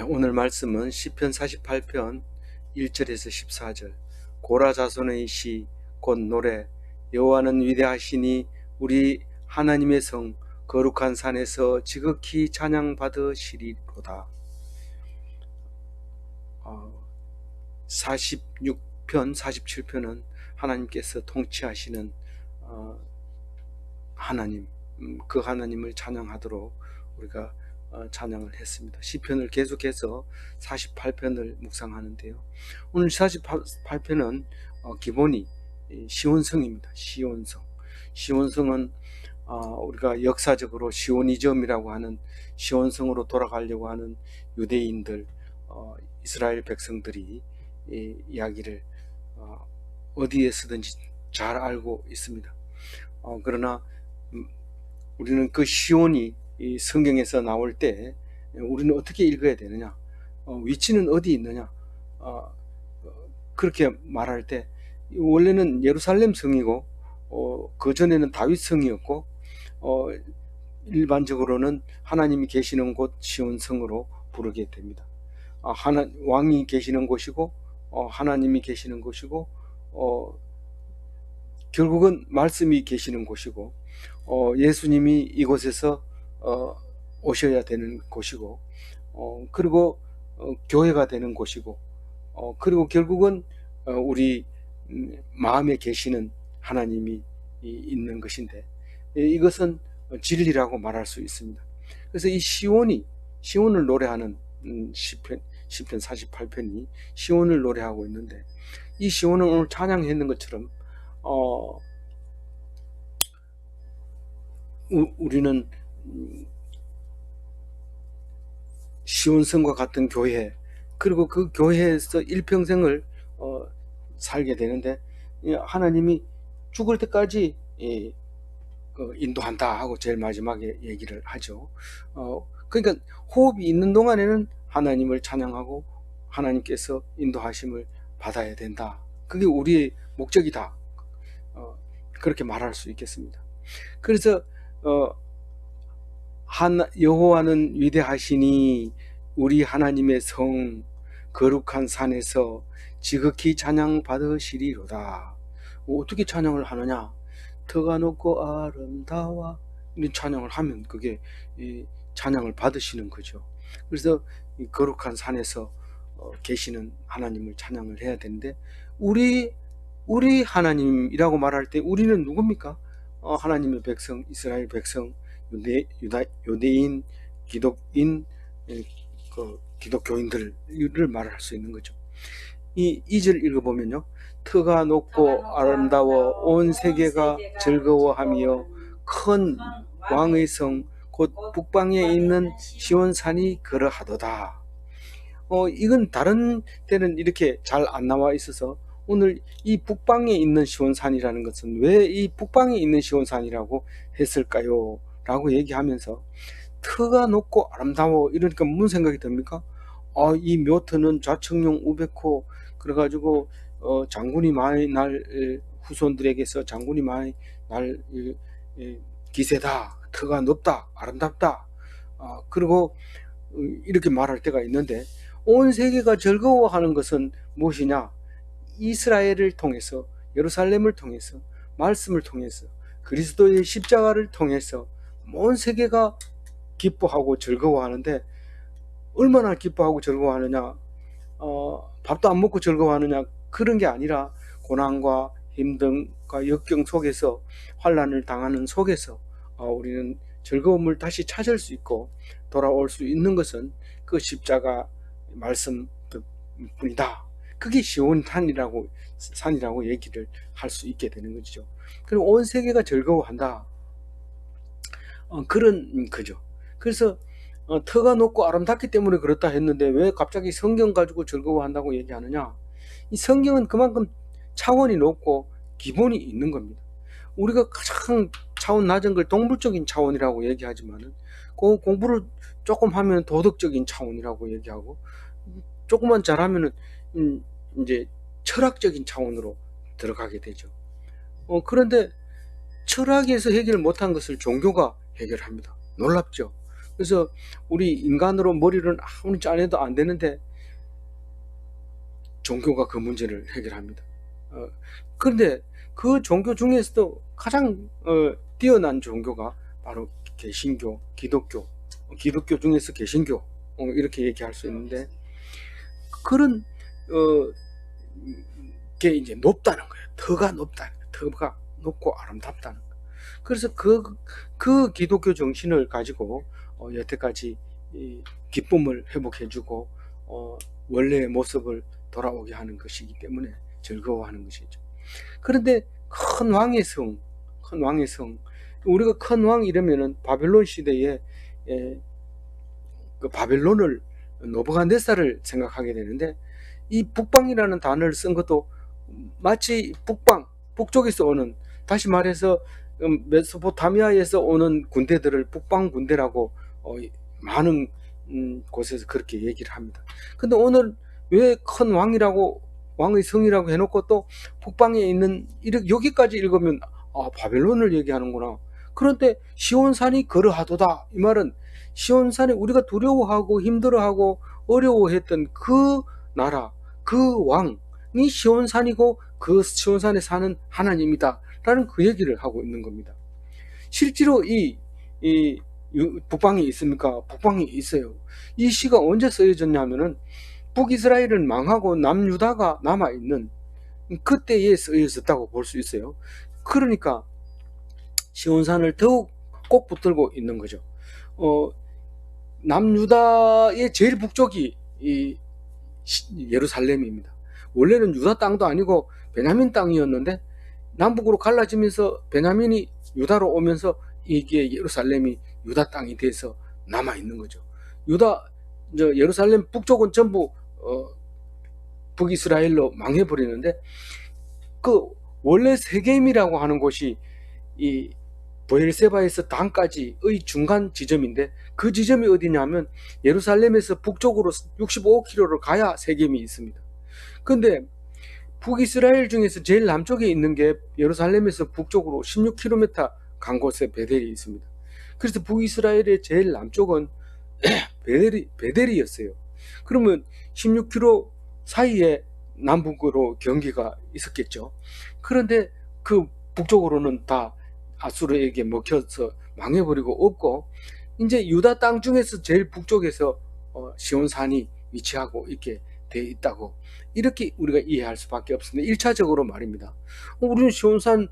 오늘 말씀은 시편 48편 1절에서 14절. 고라 자손의 시 곧 노래. 여호와는 위대하시니 우리 하나님의 성 거룩한 산에서 지극히 찬양받으시리로다. 46편 47편은 하나님께서 통치하시는 하나님, 그 하나님을 찬양하도록 우리가 찬양을 했습니다. 시편을 계속해서 48편을 묵상하는데요. 오늘 48편은 기본이 시온성입니다. 시온성. 시온성은 우리가 역사적으로 시오니즘이라고 하는 시온성으로 돌아가려고 하는 유대인들, 이스라엘 백성들이 이 이야기를 어디에서든지 잘 알고 있습니다. 그러나 우리는 그 시온이 이 성경에서 나올 때 우리는 어떻게 읽어야 되느냐, 위치는 어디 있느냐, 그렇게 말할 때 원래는 예루살렘 성이고 그 전에는 다윗 성이었고 일반적으로는 하나님이 계시는 곳 시온 성으로 부르게 됩니다. 왕이 계시는 곳이고 하나님이 계시는 곳이고 결국은 말씀이 계시는 곳이고 예수님이 이곳에서 오셔야 되는 곳이고 그리고 교회가 되는 곳이고 그리고 결국은 우리 마음에 계시는 하나님이 있는 것인데 이것은 진리라고 말할 수 있습니다. 그래서 이 시온을 노래하는 시편 48편이 시온을 노래하고 있는데 이 시온은 오늘 찬양했는 것처럼 우리는 시온성과 같은 교회, 그리고 그 교회에서 일평생을 살게 되는데 하나님이 죽을 때까지 인도한다 하고 제일 마지막에 얘기를 하죠. 그러니까 호흡이 있는 동안에는 하나님을 찬양하고 하나님께서 인도하심을 받아야 된다. 그게 우리의 목적이다. 그렇게 말할 수 있겠습니다. 그래서 여호와는 위대하시니 우리 하나님의 성 거룩한 산에서 지극히 찬양 받으시리로다. 어떻게 찬양을 하느냐? 터가 높고 아름다워 이런 찬양을 하면 그게 찬양을 받으시는 거죠. 그래서 이 거룩한 산에서 계시는 하나님을 찬양을 해야 되는데 우리 하나님이라고 말할 때 우리는 누굽니까? 하나님의 백성, 이스라엘 백성, 유대인, 기독인, 기독교인들을 말할 수 있는 거죠. 이 2절 읽어보면요. 터가 높고 아름다워 온 세계가 즐거워하며 큰 왕의 성 곧 북방에 있는 시온산이 그러하도다. 이건 다른 때는 이렇게 잘 안 나와 있어서 오늘 이 북방에 있는 시온산이라는 것은 왜 이 북방에 있는 시온산이라고 했을까요? 라고 얘기하면서 터가 높고 아름다워 이러니까 무슨 생각이 듭니까? 이 묘터는 좌청룡 우백호 그래가지고 장군이 많이 날 후손들에게서 장군이 많이 날 기세다. 터가 높다. 아름답다. 그리고 이렇게 말할 때가 있는데 온 세계가 즐거워하는 것은 무엇이냐? 이스라엘을 통해서 예루살렘을 통해서 말씀을 통해서 그리스도의 십자가를 통해서 온 세계가 기뻐하고 즐거워하는데 얼마나 기뻐하고 즐거워하느냐? 밥도 안 먹고 즐거워하느냐? 그런 게 아니라 고난과 힘듦과 역경 속에서 환난을 당하는 속에서 우리는 즐거움을 다시 찾을 수 있고 돌아올 수 있는 것은 그 십자가 말씀 뿐이다. 그게 시온산이라고 얘기를 할 수 있게 되는 거죠. 그리고 온 세계가 즐거워한다. 그런 거죠. 그래서 터가 높고 아름답기 때문에 그렇다 했는데 왜 갑자기 성경 가지고 즐거워한다고 얘기하느냐? 이 성경은 그만큼 차원이 높고 기본이 있는 겁니다. 우리가 가장 차원 낮은 걸 동물적인 차원이라고 얘기하지만은 그 공부를 조금 하면 도덕적인 차원이라고 얘기하고 조금만 잘하면은 이제 철학적인 차원으로 들어가게 되죠. 그런데 철학에서 해결 못한 것을 종교가 해결합니다. 놀랍죠? 그래서 우리 인간으로 머리를 아무리 짜내도 안 되는데 종교가 그 문제를 해결합니다. 그런데 그 종교 중에서도 가장 뛰어난 종교가 바로 개신교, 기독교, 기독교 중에서 개신교, 이렇게 얘기할 수 있는데, 그런 게 이제 높다는 거예요. 터가 높다는 거예요. 터가 높고 아름답다는 거예요. 그래서 그 기독교 정신을 가지고 여태까지 이 기쁨을 회복해주고 원래의 모습을 돌아오게 하는 것이기 때문에 즐거워하는 것이죠. 그런데 큰 왕의 성, 우리가 큰 왕 이러면은 바벨론 시대에 그 바벨론을 노부갓네살을 생각하게 되는데, 이 북방이라는 단어를 쓴 것도 마치 북쪽에서 오는, 다시 말해서 메소포타미아에서 오는 군대들을 북방 군대라고 많은 곳에서 그렇게 얘기를 합니다. 근데 오늘 왜 큰 왕이라고, 왕의 성이라고 해놓고 또 북방에 있는, 여기까지 읽으면 바벨론을 얘기하는구나. 그런데 시온산이 그러하도다, 이 말은 시온산이 우리가 두려워하고 힘들어하고 어려워했던 그 나라, 그 왕이 시온산이고 그 시온산에 사는 하나님이다 라는 그 얘기를 하고 있는 겁니다. 실제로 이 북방에 있습니까? 북방에 있어요. 이 시가 언제 쓰여졌냐면은 북이스라엘을 망하고 남유다가 남아있는 그때에 쓰여졌다고 볼 수 있어요. 그러니까 시온산을 더욱 꼭 붙들고 있는 거죠. 남유다의 제일 북쪽이 이 예루살렘입니다. 원래는 유다 땅도 아니고 베냐민 땅이었는데 남북으로 갈라지면서 베냐민이 유다로 오면서 이게 예루살렘이 유다 땅이 돼서 남아 있는 거죠. 예루살렘 북쪽은 전부 북이스라엘로 망해버리는데, 그 원래 세겜이라고 하는 곳이 이 브엘세바에서 단까지의 중간 지점인데, 그 지점이 어디냐면 예루살렘에서 북쪽으로 65km를 가야 세겜이 있습니다. 근데 북이스라엘 중에서 제일 남쪽에 있는 게 예루살렘에서 북쪽으로 16km 간 곳에 베델이 있습니다. 그래서 북이스라엘의 제일 남쪽은 베델이었어요. 그러면 16km 사이에 남북으로 경계가 있었겠죠. 그런데 그 북쪽으로는 다 아수르에게 먹혀서 망해버리고 없고, 이제 유다 땅 중에서 제일 북쪽에서 시온산이 위치하고 있게 돼 있다고, 이렇게 우리가 이해할 수밖에 없습니다. 1차적으로 말입니다. 우리는 시온산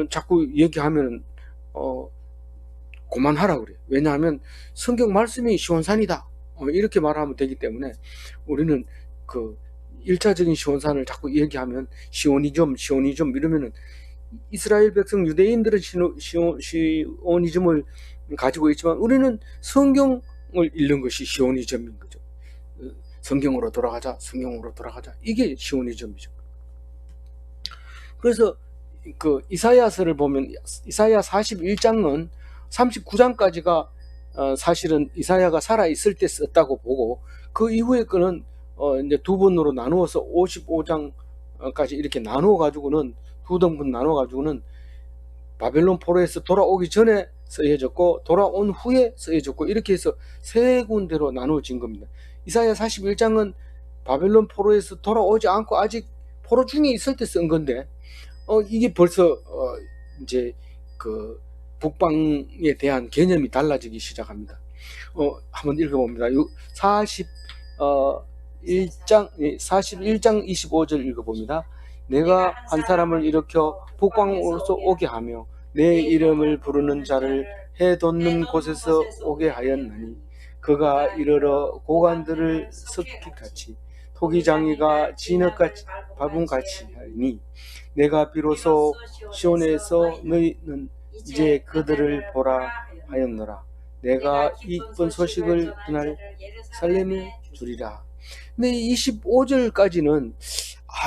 자꾸 얘기하면 그만하라 그래요. 왜냐하면 성경 말씀이 시온산이다 이렇게 말하면 되기 때문에, 우리는 그 1차적인 시온산을 자꾸 얘기하면 시오니즘 이러면은 이스라엘 백성 유대인들은 시오니즘을 가지고 있지만 우리는 성경을 읽는 것이 시오니즘인 거죠. 성경으로 돌아가자, 이게 시오니즘이죠. 그래서 그 이사야서를 보면 이사야 41장은 39장까지가 사실은 이사야가 살아 있을 때 썼다고 보고, 그 이후에 거는 이제 두 번으로 나누어서 55장까지 이렇게 나누어 가지고는, 두 등분 나누어 가지고는 바벨론 포로에서 돌아오기 전에 쓰여졌고 돌아온 후에 쓰여졌고, 이렇게 해서 세 군데로 나누어진 겁니다. 이사야 41장은 바벨론 포로에서 돌아오지 않고 아직 포로 중에 있을 때 쓴 건데, 이게 벌써 이제 그 북방에 대한 개념이 달라지기 시작합니다. 한번 읽어봅니다. 41장 25절 읽어봅니다. 내가 한 사람을 일으켜 북방으로서 오게 하며 내 이름을 부르는 자를 해돋는 곳에서 오게 하였나니, 그가 이르러 고관들을 습기같이 토기장이가 진흙같이 바분같이 하니, 내가 비로소 시온에서 너희는 이제 그들을 보라 하였노라. 내가 이쁜 소식을 그날 살렘에 주리라. 근데 25절까지는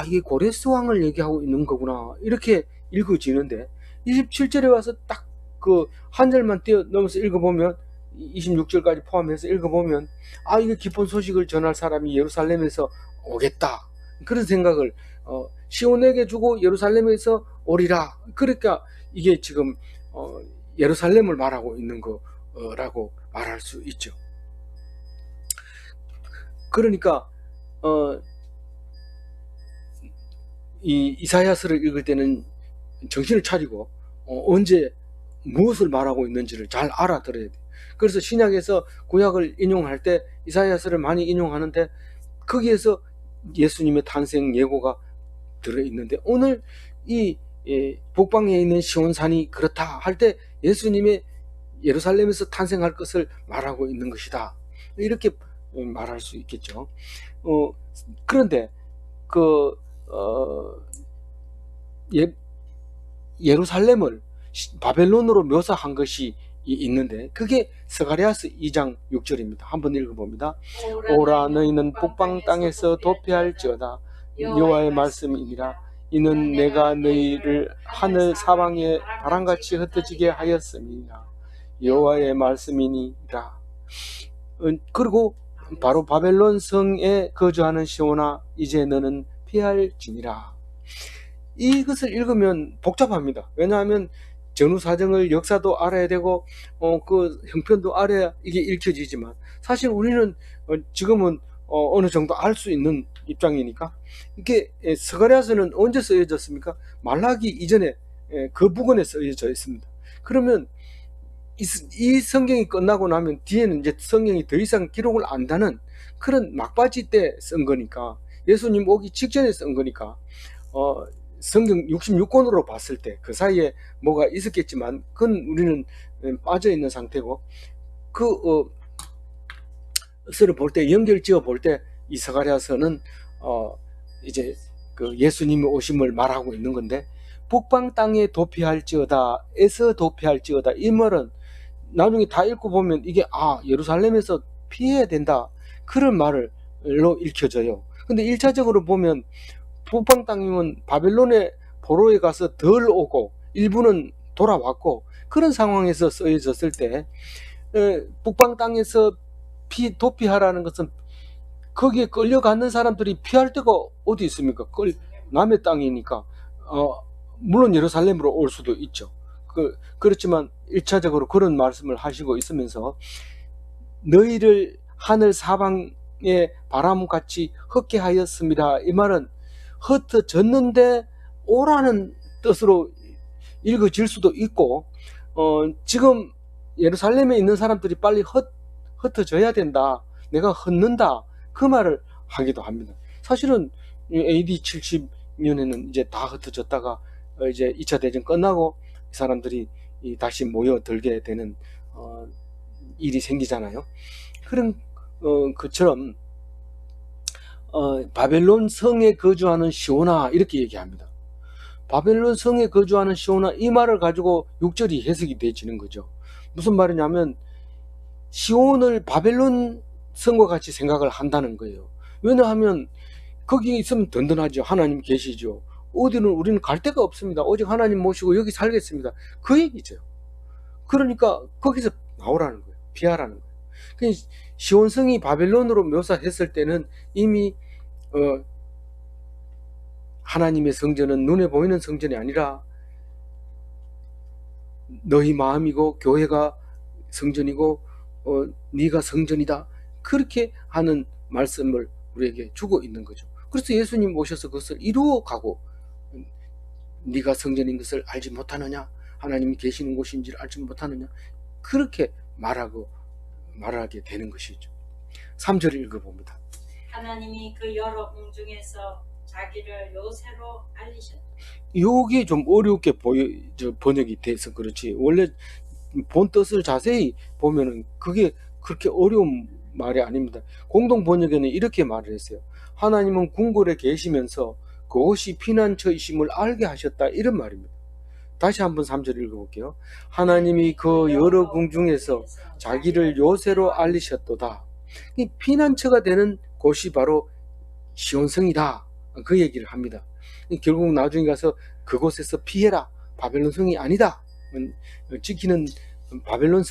이게 고레스 왕을 얘기하고 있는 거구나 이렇게 읽어지는데, 27절에 와서 딱 그 한 절만 뛰어넘어서 읽어보면, 26절까지 포함해서 읽어보면 이게 기쁜 소식을 전할 사람이 예루살렘에서 오겠다, 그런 생각을 시온에게 주고 예루살렘에서 오리라. 그러니까 이게 지금 예루살렘을 말하고 있는 라고 말할 수 있죠. 그러니까 이 이사야서를 읽을 때는 정신을 차리고 언제 무엇을 말하고 있는지를 잘 알아들어야 돼요. 그래서 신약에서 구약을 인용할 때 이사야서를 많이 인용하는데 거기에서 예수님의 탄생 예고가 들어있는데 오늘 이 북방에 있는 시온산이 그렇다 할 때 예수님의 예루살렘에서 탄생할 것을 말하고 있는 것이다, 이렇게 말할 수 있겠죠. 그런데 그 예루살렘을 바벨론으로 묘사한 것이 있는데 그게 스가랴서 2장 6절입니다. 한번 읽어봅니다. 오라 너희는 북방 땅에서 도피할지어다. 여호와의 말씀이니라. 이는 내가 너희를 하늘 사방에 바람같이 흩어지게 하였음이니라. 여호와의 말씀이니라. 그리고 바로 바벨론 성에 거주하는 시온아 이제 너는 피할지니라. 이것을 읽으면 복잡합니다. 왜냐하면 전후사정을 역사도 알아야 되고 그 형편도 알아야 이게 읽혀지지만 사실 우리는 지금은 어느 정도 알 수 있는 입장이니까. 이게 스가랴서는 언제 쓰여졌습니까? 말라기 이전에 그 부근에 쓰여져 있습니다. 그러면 이 성경이 끝나고 나면 뒤에는 이제 성경이 더 이상 기록을 안다는 그런 막바지 때 쓴 거니까, 예수님 오기 직전에 쓴 거니까 성경 66권으로 봤을 때 그 사이에 뭐가 있었겠지만 그건 우리는 빠져 있는 상태고, 그 서를 볼 때 연결지어 볼 때 이 스가랴서는 이제 그 예수님의 오심을 말하고 있는 건데, 북방 땅에 도피할지어다 에서 도피할지어다, 이 말은 나중에 다 읽고 보면 이게 예루살렘에서 피해야 된다 그런 말로 읽혀져요. 근데 1차적으로 보면 북방 땅이면 바벨론의 포로에 가서 덜 오고 일부는 돌아왔고 그런 상황에서 쓰여졌을 때 북방 땅에서 도피하라는 것은 거기에 끌려가는 사람들이 피할 데가 어디 있습니까? 남의 땅이니까 물론 예루살렘으로 올 수도 있죠. 그렇지만 1차적으로 그런 말씀을 하시고 있으면서 너희를 하늘 사방에 바람같이 흩게 하였습니다. 이 말은 흩어졌는데 오라는 뜻으로 읽어질 수도 있고 지금 예루살렘에 있는 사람들이 빨리 흩어져야 된다, 내가 흩는다, 그 말을 하기도 합니다. 사실은 AD 70년에는 이제 다 흩어졌다가 이제 2차 대전 끝나고 이 사람들이 다시 모여들게 되는 일이 생기잖아요. 그런 것처럼 바벨론 성에 거주하는 시온아 이렇게 얘기합니다. 바벨론 성에 거주하는 시온아, 이 말을 가지고 6절이 해석이 되어지는 거죠. 무슨 말이냐면 시온을 바벨론 성과 같이 생각을 한다는 거예요. 왜냐하면 거기 있으면 든든하죠. 하나님 계시죠. 어디는 우리는 갈 데가 없습니다. 오직 하나님 모시고 여기 살겠습니다, 그 얘기죠. 그러니까 거기서 나오라는 거예요. 피하라는 거예요. 시온성이 바벨론으로 묘사했을 때는 이미 하나님의 성전은 눈에 보이는 성전이 아니라 너희 마음이고 교회가 성전이고 네가 성전이다, 그렇게 하는 말씀을 우리에게 주고 있는 거죠. 그래서 예수님 오셔서 그것을 이루어가고, 네가 성전인 것을 알지 못하느냐, 하나님이 계시는 곳인지를 알지 못하느냐, 그렇게 말하게 되는 것이죠. 3절을 읽어봅니다. 하나님이 그 여러 궁중에서 자기를 요새로 알리셨다. 이게 좀 어렵게 번역이 돼서 그렇지, 원래 본 뜻을 자세히 보면은 그게 그렇게 어려운 말이 아닙니다. 공동 번역에는 이렇게 말을 했어요. 하나님은 궁궐에 계시면서 그곳이 피난처이심을 알게 하셨다, 이런 말입니다. 다시 한번 3절 읽어볼게요. 하나님이 그 여러 궁중에서 자기를 요새로 알리셨도다. 이 피난처가 되는 곳이 바로 시온성이다, 그 얘기를 합니다. 결국 나중에 가서 그곳에서 피해라, 바벨론 성이 아니다, 지키는 바벨론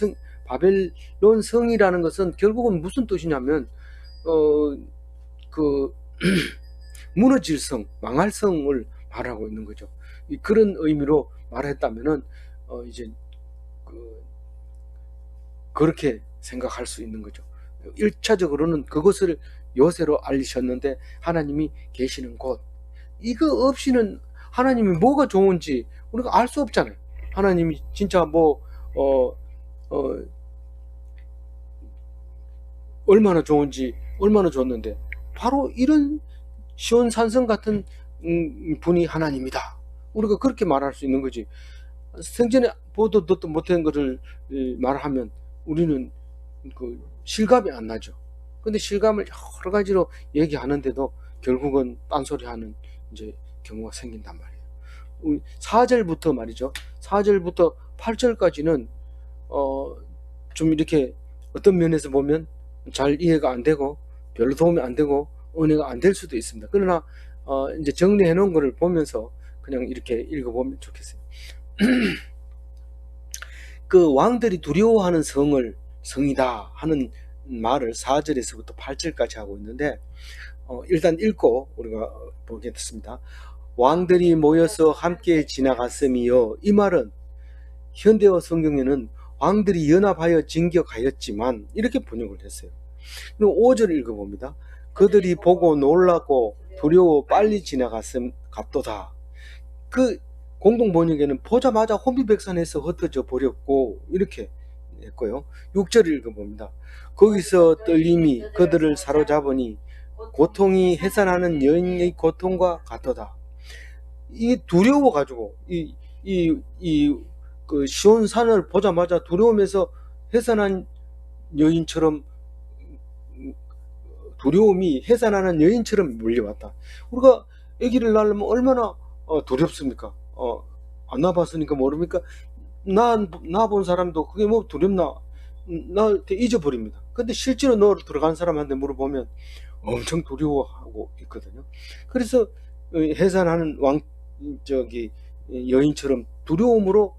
성이라는 것은 결국은 무슨 뜻이냐면 그 무너질 성, 망할 성을 말하고 있는 거죠. 그런 의미로 말했다면은 이제 그렇게 생각할 수 있는 거죠. 1차적으로는 그것을 요새로 알리셨는데 하나님이 계시는 곳, 이거 없이는 하나님이 뭐가 좋은지 우리가 알 수 없잖아요. 하나님이 진짜 얼마나 좋은지, 얼마나 좋았는데 바로 이런 시온산성 같은 분이 하나님이다, 우리가 그렇게 말할 수 있는 거지. 생전에 보도 듣도 못한 것을 말하면 우리는 그 실감이 안 나죠. 근데 실감을 여러 가지로 얘기하는데도 결국은 딴소리하는 이제 경우가 생긴단 말이에요. 4절부터 말이죠. 4절부터 8절까지는 좀 이렇게 어떤 면에서 보면 잘 이해가 안 되고 별로 도움이 안 되고 은혜가 안 될 수도 있습니다. 그러나 이제 정리해 놓은 거를 보면서 그냥 이렇게 읽어보면 좋겠어요. 그 왕들이 두려워하는 성이다 하는 말을 4절에서부터 8절까지 하고 있는데, 일단 읽고 우리가 보겠습니다. 왕들이 모여서 함께 지나갔음이요. 이 말은 현대어 성경에는 왕들이 연합하여 진격하였지만 이렇게 번역을 했어요. 그럼 5절 읽어봅니다. 그들이 보고 놀라고 두려워 빨리 지나갔음 같도다. 그 공동 번역에는 보자마자 혼비백산해서 흩어져 버렸고 이렇게 했고요. 6절 읽어봅니다. 거기서 떨림이 그들을 사로잡으니 고통이 해산하는 여인의 고통과 같도다. 이 두려워 가지고 그 시온산을 보자마자 두려움에서 해산한 여인처럼, 두려움이 해산하는 여인처럼 몰려왔다. 우리가 아기를 낳으면 얼마나 두렵습니까? 안 낳아봤으니까 모릅니까? 낳아본 사람도 그게 뭐 두렵나? 낳을 때 잊어버립니다. 근데 실제로 들어간 사람한테 물어보면 엄청 두려워하고 있거든요. 그래서 해산하는 여인처럼 두려움으로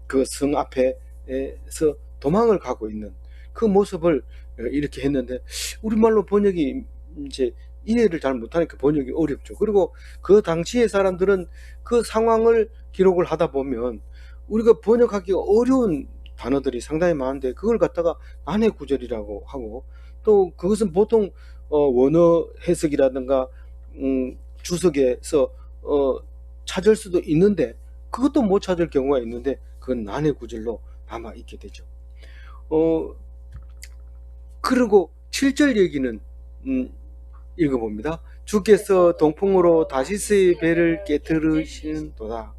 그 성 앞에서 도망을 가고 있는 그 모습을 이렇게 했는데, 우리말로 번역이 이제 이해를 잘 못하니까 번역이 어렵죠. 그리고 그 당시의 사람들은 그 상황을 기록을 하다 보면 우리가 번역하기 어려운 단어들이 상당히 많은데 그걸 갖다가 난해 구절이라고 하고, 또 그것은 보통 원어 해석이라든가 주석에서 찾을 수도 있는데 그것도 못 찾을 경우가 있는데 그건 난해 구절로 남아 있게 되죠. 그리고 7절 얘기는 읽어봅니다. 주께서 동풍으로 다시스의 배를 깨뜨리시는도다.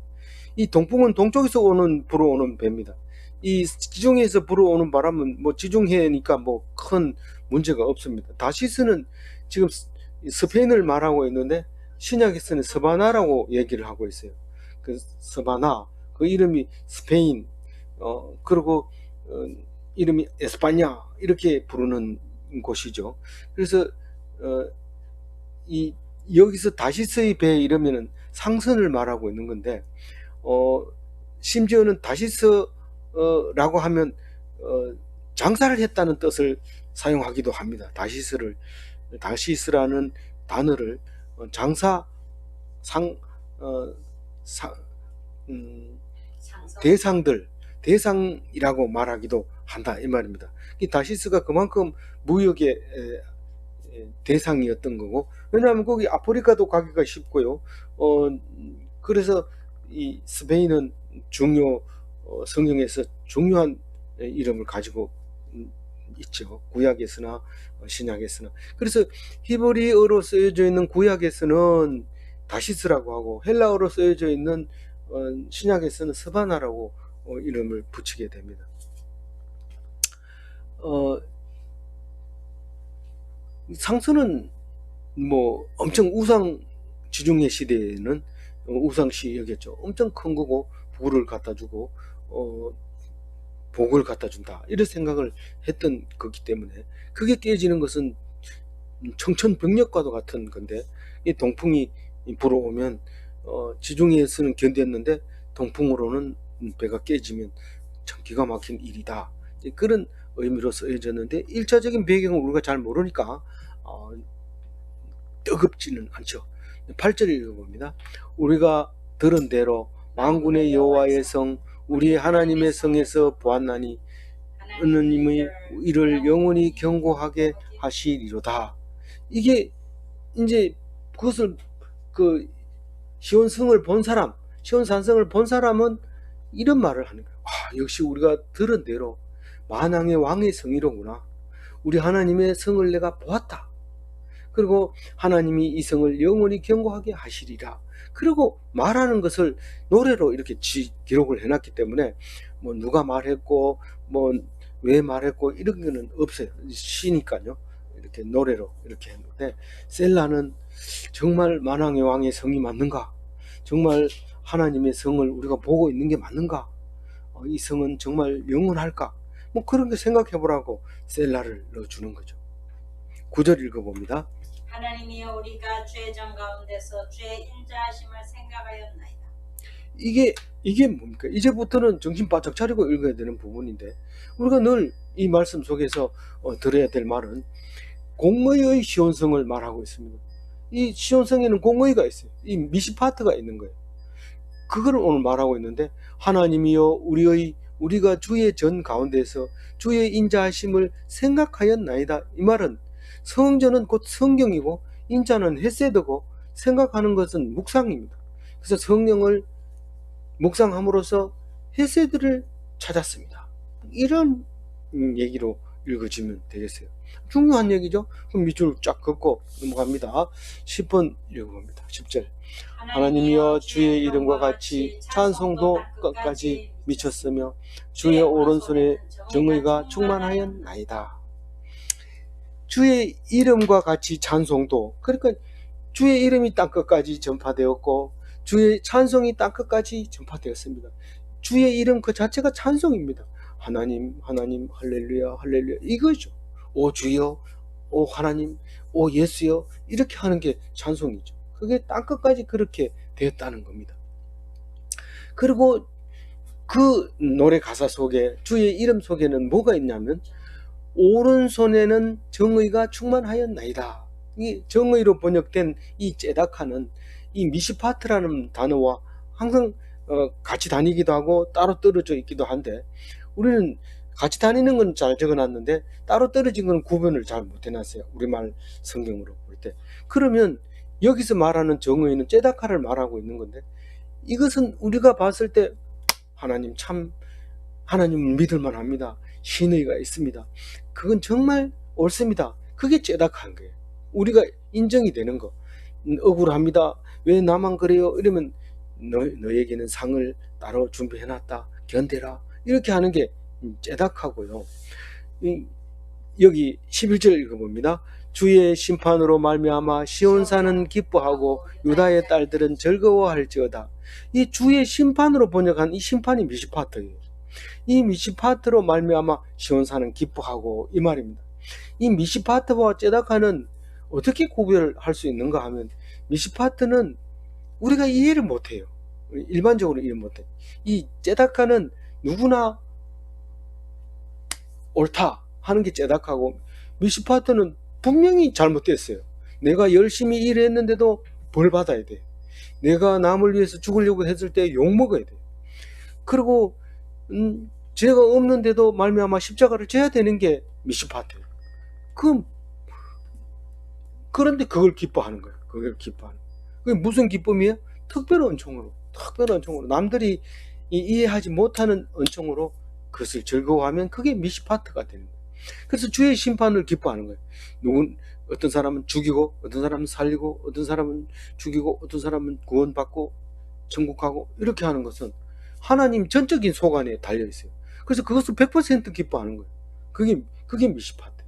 이 동풍은 동쪽에서 불어오는 배입니다. 이 지중해에서 불어오는 바람은 뭐 지중해니까 뭐 큰 문제가 없습니다. 다시스는 지금 스페인을 말하고 있는데 신약에서는 서바나라고 얘기를 하고 있어요. 그 서바나, 그 이름이 스페인, 그리고 이름이 에스파냐 이렇게 부르는 곳이죠. 그래서 여기서 다시스의 배 이러면은 상선을 말하고 있는 건데, 심지어는 다시스라고 하면 장사를 했다는 뜻을 사용하기도 합니다. 다시스라는 단어를 대상이라고 말하기도 한다 이 말입니다. 이 다시스가 그만큼 무역의 대상이었던 거고, 왜냐하면 거기 아프리카도 가기가 쉽고요. 그래서 이 스페인은 성경에서 중요한 이름을 가지고 있죠. 구약에서나 신약에서나. 그래서 히브리어로 쓰여져 있는 구약에서는 다시스라고 하고 헬라어로 쓰여져 있는 신약에서는 스바나라고 이름을 붙이게 됩니다. 상선은 뭐 엄청 지중해 시대에는 우상시 여겼죠. 엄청 큰 거고 부를 갖다 주고 복을 갖다 준다 이런 생각을 했던 거기 때문에 그게 깨지는 것은 청천벽력과도 같은 건데, 이 동풍이 불어오면 지중해에서는 견뎠는데 동풍으로는 배가 깨지면 참 기가 막힌 일이다, 그런 의미로 쓰여졌는데 1차적인 배경을 우리가 잘 모르니까 뜨겁지는 않죠. 8절 읽어봅니다. 우리가 들은 대로 만군의 여호와의 성 우리 하나님의 성에서 보았나니, 하나님의 이를 영원히 경고하게 하시리로다. 이게 이제 그것을 그 시온성을 본 사람, 시온산성을 본 사람은 이런 말을 하는 거예요. 역시 우리가 들은 대로 만왕의 왕의 성이로구나. 우리 하나님의 성을 내가 보았다. 그리고 하나님이 이 성을 영원히 경고하게 하시리라. 그리고 말하는 것을 노래로 이렇게 기록을 해놨기 때문에 뭐 누가 말했고 뭐 왜 말했고 이런 거는 없어요. 시니까요. 이렇게 노래로 이렇게 했는데, 셀라는 정말 만왕의 왕의 성이 맞는가? 정말 하나님의 성을 우리가 보고 있는 게 맞는가? 이 성은 정말 영원할까? 뭐 그런 거 생각해 보라고 셀라를 넣어주는 거죠. 9절 읽어봅니다. 하나님이여 우리가 죄정 가운데서 죄 인자하심을 생각하였나이다. 이게 뭡니까? 이제부터는 정신 바짝 차리고 읽어야 되는 부분인데, 우리가 늘 이 말씀 속에서 들어야 될 말은 공의의 시온성을 말하고 있습니다. 이 시온성에는 공의가 있어요. 이 미시파트가 있는 거예요. 그걸 오늘 말하고 있는데, 하나님이여 우리가 주의 전 가운데서 주의 인자하심을 생각하였나이다. 이 말은 성전은 곧 성경이고 인자는 헤세드고 생각하는 것은 묵상입니다. 그래서 성령을 묵상함으로써 헤세드를 찾았습니다. 이런 얘기로 읽어지면 되겠어요. 중요한 얘기죠. 그럼 밑줄 쫙 긋고 넘어갑니다. 10번 읽어봅니다. 10절. 하나님이여 주의 이름과 같이 찬송도 끝까지 미쳤으며 주의 오른손에 정의가 충만하였나이다. 주의 이름과 같이 찬송도, 그러니까 주의 이름이 땅끝까지 전파되었고 주의 찬송이 땅끝까지 전파되었습니다. 주의 이름 그 자체가 찬송입니다. 하나님 하나님 할렐루야 할렐루야 이거죠. 오 주여, 오 하나님, 오 예수여, 이렇게 하는 게 찬송이죠. 그게 땅끝까지 그렇게 되었다는 겁니다. 그리고 그 노래 가사 속에, 주의 이름 속에는 뭐가 있냐면 오른손에는 정의가 충만하였나이다. 이 정의로 번역된 이 제다카는 이 미시파트라는 단어와 항상 같이 다니기도 하고 따로 떨어져 있기도 한데, 우리는 같이 다니는 건 잘 적어놨는데 따로 떨어진 건 구분을 잘 못해놨어요. 우리말 성경으로 볼 때. 그러면 여기서 말하는 정의는 제다카를 말하고 있는 건데, 이것은 우리가 봤을 때 하나님은 믿을만 합니다. 신의가 있습니다. 그건 정말 옳습니다. 그게 제다카인 거예요. 우리가 인정이 되는 거. 억울합니다. 왜 나만 그래요? 이러면 너에게는 상을 따로 준비해놨다. 견뎌라. 이렇게 하는 게 제다카고요. 여기 11절 읽어봅니다. 주의 심판으로 말미암아 시온산은 기뻐하고 유다의 딸들은 즐거워할지어다. 이 주의 심판으로 번역한 이 심판이 미시파트예요. 이 미시파트로 말미암아 시온산은 기뻐하고, 이 말입니다. 이 미시파트와 제다카는 어떻게 구별할 수 있는가 하면, 미시파트는 우리가 이해를 못해요. 일반적으로 이해 못해요. 이 제다카는 누구나 옳다 하는 게 제다카고, 미시파트는 분명히 잘못됐어요. 내가 열심히 일했는데도 벌 받아야 돼. 내가 남을 위해서 죽으려고 했을 때 욕먹어야 돼. 그리고 죄가 없는데도 말미암아 십자가를 져야 되는 게 미시파트예요. 그런데 그걸 기뻐하는 거예요. 그걸 기뻐하는 거예요. 그게 무슨 기쁨이에요? 특별한 은총으로 남들이 이해하지 못하는 은총으로 그것을 즐거워하면 그게 미시파트가 되는 거예요. 그래서 주의 심판을 기뻐하는 거예요. 어떤 사람은 죽이고, 어떤 사람은 살리고, 어떤 사람은 죽이고, 어떤 사람은 구원받고 천국하고, 이렇게 하는 것은 하나님 전적인 소관에 달려있어요. 그래서 그것을 100% 기뻐하는 거예요. 그게 미시파트.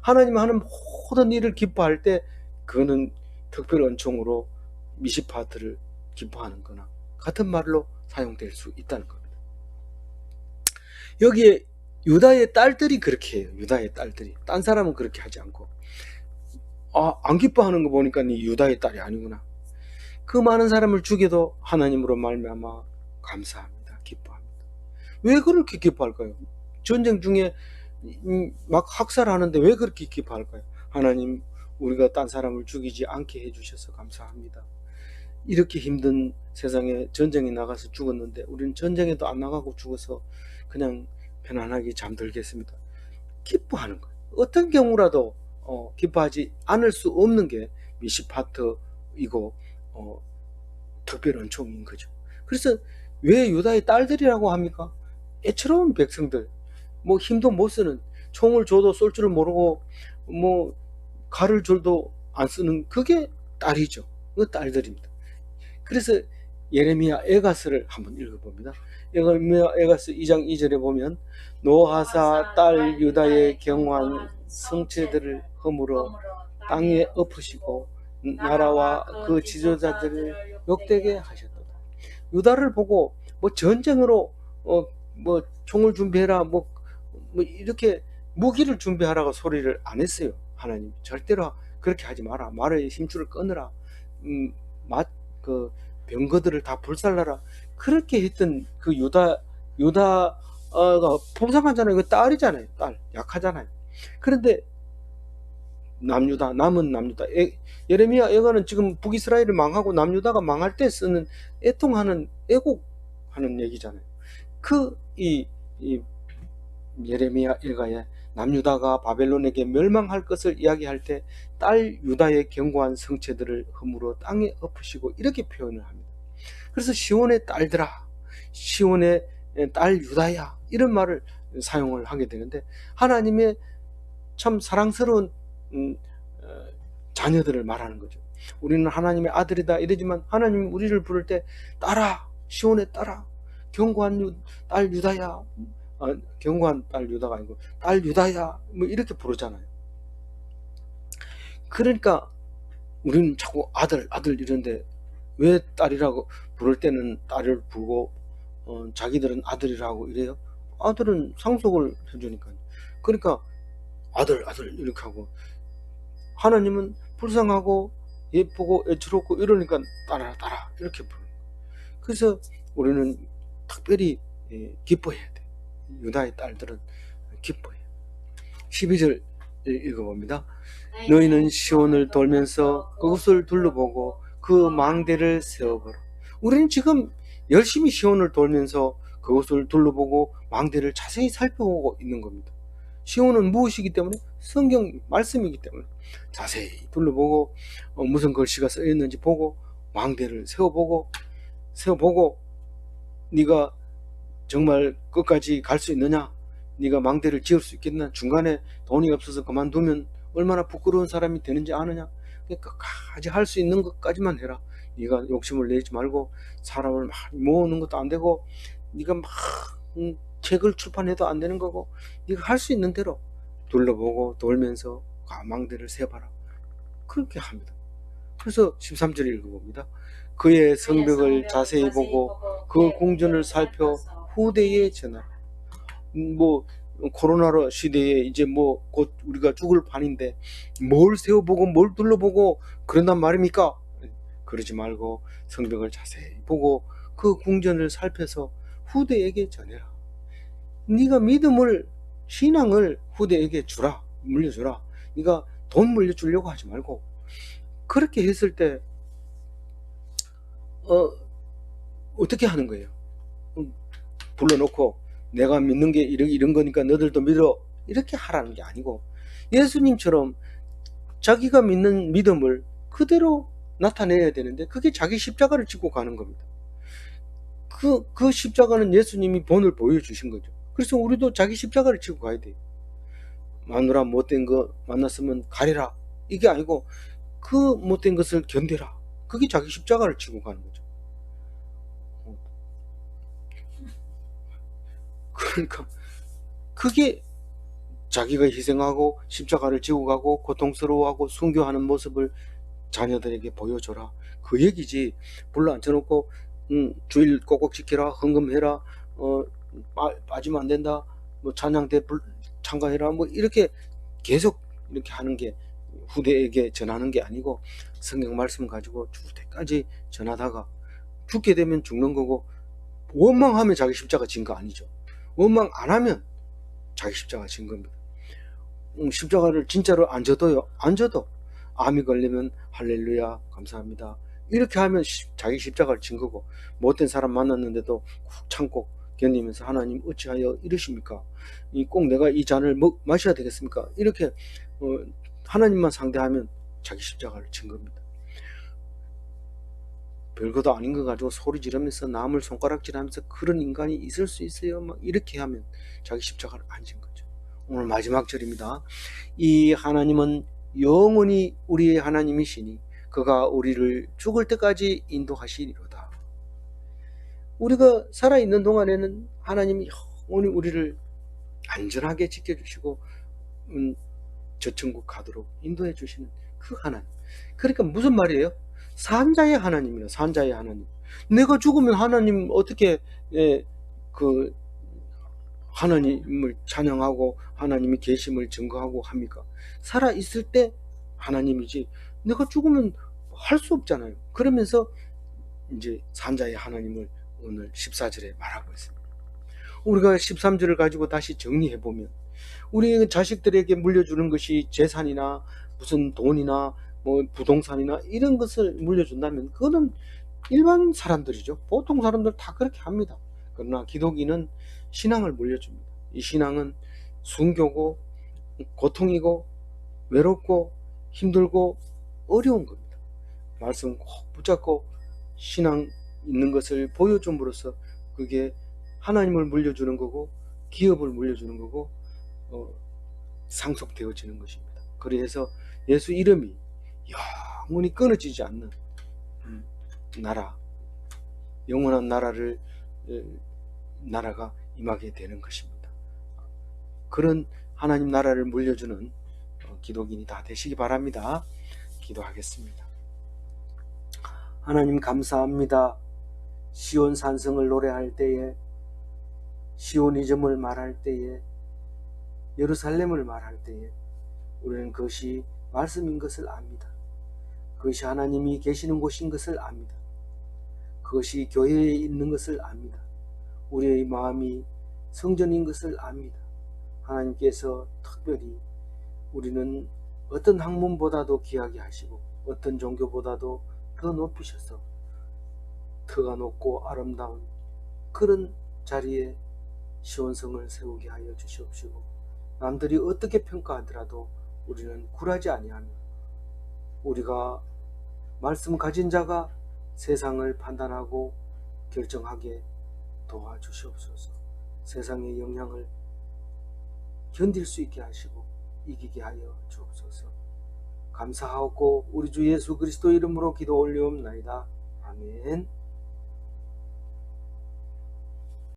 하나님 하는 모든 일을 기뻐할 때 그거는 특별 은총으로 미시파트를 기뻐하는 거나 같은 말로 사용될 수 있다는 겁니다. 여기에 유다의 딸들이 그렇게 해요. 유다의 딸들이. 딴 사람은 그렇게 하지 않고, 안 기뻐하는 거 보니까 네 유다의 딸이 아니구나. 그 많은 사람을 죽여도 하나님으로 말미암아 감사합니다. 기뻐합니다. 왜 그렇게 기뻐할까요? 전쟁 중에 막 학살하는데 왜 그렇게 기뻐할까요? 하나님, 우리가 딴 사람을 죽이지 않게 해주셔서 감사합니다. 이렇게 힘든 세상에 전쟁에 나가서 죽었는데 우리는 전쟁에도 안 나가고 죽어서 그냥 편안하게 잠들겠습니다. 기뻐하는 거예요. 어떤 경우라도 기뻐하지 않을 수 없는 게 미시파트이고 특별 은총인 거죠. 그래서 왜 유다의 딸들이라고 합니까? 애처로운 백성들, 뭐 힘도 못 쓰는, 총을 줘도 쏠 줄을 모르고 뭐 칼을 줄도 안 쓰는, 그게 딸이죠. 그 딸들입니다. 그래서 예레미야 에가스를 한번 읽어봅니다. 예레미야 에가스 2장 2절에 보면 노하사 딸 유다의 경환 성체들을 허물어 땅에 엎으시고 나라와 그 지도자들을 욕되게 하셨다. 유다를 보고 뭐 전쟁으로 뭐 총을 준비해라, 뭐 이렇게 무기를 준비하라고 소리를 안 했어요. 하나님 절대로 그렇게 하지 마라. 말의 힘줄을 끊으라. 그 병거들을 다 불살라라. 그렇게 했던 그 유다가 풍성하잖아요. 그 딸이잖아요. 딸 약하잖아요. 그런데 남은 남유다. 예레미야 애가는 지금 북이스라엘을 망하고 남유다가 망할 때 쓰는 애통하는 애곡하는 얘기잖아요. 이 예레미야 일가에 남유다가 바벨론에게 멸망할 것을 이야기할 때 딸 유다의 견고한 성체들을 허물어 땅에 엎으시고 이렇게 표현을 합니다. 그래서 시온의 딸들아, 시온의 딸 유다야, 이런 말을 사용을 하게 되는데, 하나님의 참 사랑스러운 자녀들을 말하는 거죠. 우리는 하나님의 아들이다 이러지만 하나님이 우리를 부를 때 딸아, 시온의 딸아, 견고한 딸 유다야, 견고한 딸 유다가 아니고 딸 유다야, 뭐 이렇게 부르잖아요. 그러니까 우리는 자꾸 아들 이런데 왜 딸이라고 부를 때는 딸을 부르고 자기들은 아들이라고 이래요? 아들은 상속을 해주니까. 그러니까 아들 이렇게 하고, 하나님은 불쌍하고 예쁘고 애처롭고 이러니까 딸아 이렇게 부르는 거예요. 그래서 우리는 특별히 기뻐해야 돼. 유다의 딸들은 기뻐해요. 12절 읽어봅니다. 너희는 시온을 돌면서 그곳을 둘러보고 그 망대를 세워보라. 우리는 지금 열심히 시온을 돌면서 그곳을 둘러보고 망대를 자세히 살펴보고 있는 겁니다. 시온은 무엇이기 때문에? 성경 말씀이기 때문에 자세히 둘러보고 무슨 글씨가 써있는지 보고 망대를 세워보고 네가 정말 끝까지 갈 수 있느냐? 네가 망대를 지을 수 있겠나? 중간에 돈이 없어서 그만두면 얼마나 부끄러운 사람이 되는지 아느냐? 끝까지 할 수 있는 것까지만 해라. 네가 욕심을 내지 말고 사람을 많이 모으는 것도 안 되고 네가 막 책을 출판해도 안 되는 거고, 네가 할 수 있는 대로 둘러보고 돌면서 망대를 세봐라. 그렇게 합니다. 그래서 13절 읽어봅니다. 그의 성벽을 자세히 보고 그 궁전을 살펴 후대에 전하라. 뭐 코로나 시대에 이제 뭐 곧 우리가 죽을 판인데 뭘 세워보고 뭘 둘러보고 그런단 말입니까? 그러지 말고 성벽을 자세히 보고 그 궁전을 살펴서 후대에게 전해라. 네가 믿음을, 신앙을 후대에게 주라, 물려주라. 네가 돈 물려주려고 하지 말고. 그렇게 했을 때 어떻게 하는 거예요? 불러놓고 내가 믿는 게 이런 거니까 너들도 믿어, 이렇게 하라는 게 아니고, 예수님처럼 자기가 믿는 믿음을 그대로 나타내야 되는데 그게 자기 십자가를 지고 가는 겁니다. 그 십자가는 예수님이 본을 보여주신 거죠. 그래서 우리도 자기 십자가를 지고 가야 돼요. 마누라 못된 거 만났으면 가리라, 이게 아니고 그 못된 것을 견뎌라. 그게 자기 십자가를 지고 가는 거죠. 그러니까 그게 자기가 희생하고 십자가를 지고 가고 고통스러워하고 순교하는 모습을 자녀들에게 보여줘라, 그 얘기지. 불러 앉혀놓고 주일 꼭꼭 지켜라, 헌금해라, 빠지면 안 된다, 뭐 찬양대 참가해라, 뭐 이렇게 계속 이렇게 하는 게 후대에게 전하는 게 아니고, 성경 말씀 가지고 죽을 때까지 전하다가 죽게 되면 죽는 거고, 원망하면 자기 십자가 진 거 아니죠. 원망 안 하면 자기 십자가 진 겁니다. 십자가를 진짜로 안 져도요, 안 져도 암이 걸리면 할렐루야 감사합니다 이렇게 하면 자기 십자가를 진 거고, 못된 사람 만났는데도 꾹 참고 견디면서 하나님 어찌하여 이러십니까? 꼭 내가 이 잔을 마셔야 되겠습니까? 이렇게 하나님만 상대하면 자기 십자가를 진 겁니다. 별것도 아닌 거 가지고 소리 지르면서 남을 손가락질하면서 그런 인간이 있을 수 있어요? 막 이렇게 하면 자기 십자가를 안 진 거죠. 오늘 마지막 절입니다. 이 하나님은 영원히 우리의 하나님이시니 그가 우리를 죽을 때까지 인도하시리로다. 우리가 살아있는 동안에는 하나님이 영원히 우리를 안전하게 지켜주시고 저 천국 가도록 인도해 주시는 그 하나님. 그러니까 무슨 말이에요? 산자의 하나님이라. 산자의 하나님. 내가 죽으면 하나님 어떻게 그 하나님을 찬양하고 하나님이 계심을 증거하고 합니까? 살아있을 때 하나님이지 내가 죽으면 할 수 없잖아요. 그러면서 이제 산자의 하나님을 오늘 14절에 말하고 있습니다. 우리가 13절을 가지고 다시 정리해보면 우리 자식들에게 물려주는 것이 재산이나 무슨 돈이나 뭐 부동산이나 이런 것을 물려준다면 그거는 일반 사람들이죠. 보통 사람들 다 그렇게 합니다. 그러나 기독인은 신앙을 물려줍니다. 이 신앙은 순교고 고통이고 외롭고 힘들고 어려운 겁니다. 말씀 꼭 붙잡고 신앙 있는 것을 보여줌으로써 그게 하나님을 물려주는 거고 기업을 물려주는 거고 상속되어지는 것입니다. 그래서 예수 이름이 영원히 끊어지지 않는 나라, 영원한 나라가 임하게 되는 것입니다. 그런 하나님 나라를 물려주는 기독인이 다 되시기 바랍니다. 기도하겠습니다. 하나님 감사합니다. 시온 산성을 노래할 때에, 시오니즘을 말할 때에, 예루살렘을 말할 때에 우리는 그것이 말씀인 것을 압니다. 그것이 하나님이 계시는 곳인 것을 압니다. 그것이 교회에 있는 것을 압니다. 우리의 마음이 성전인 것을 압니다. 하나님께서 특별히 우리는 어떤 학문보다도 귀하게 하시고 어떤 종교보다도 더 높이셔서 터가 높고 아름다운 그런 자리에 시온성을 세우게 하여 주시옵시고 남들이 어떻게 평가하더라도 우리는 굴하지 아니하며 우리가 말씀 가진 자가 세상을 판단하고 결정하게 도와주시옵소서. 세상의 영향을 견딜 수 있게 하시고 이기게 하여 주옵소서. 감사하고 우리 주 예수 그리스도 이름으로 기도 올리옵나이다. 아멘.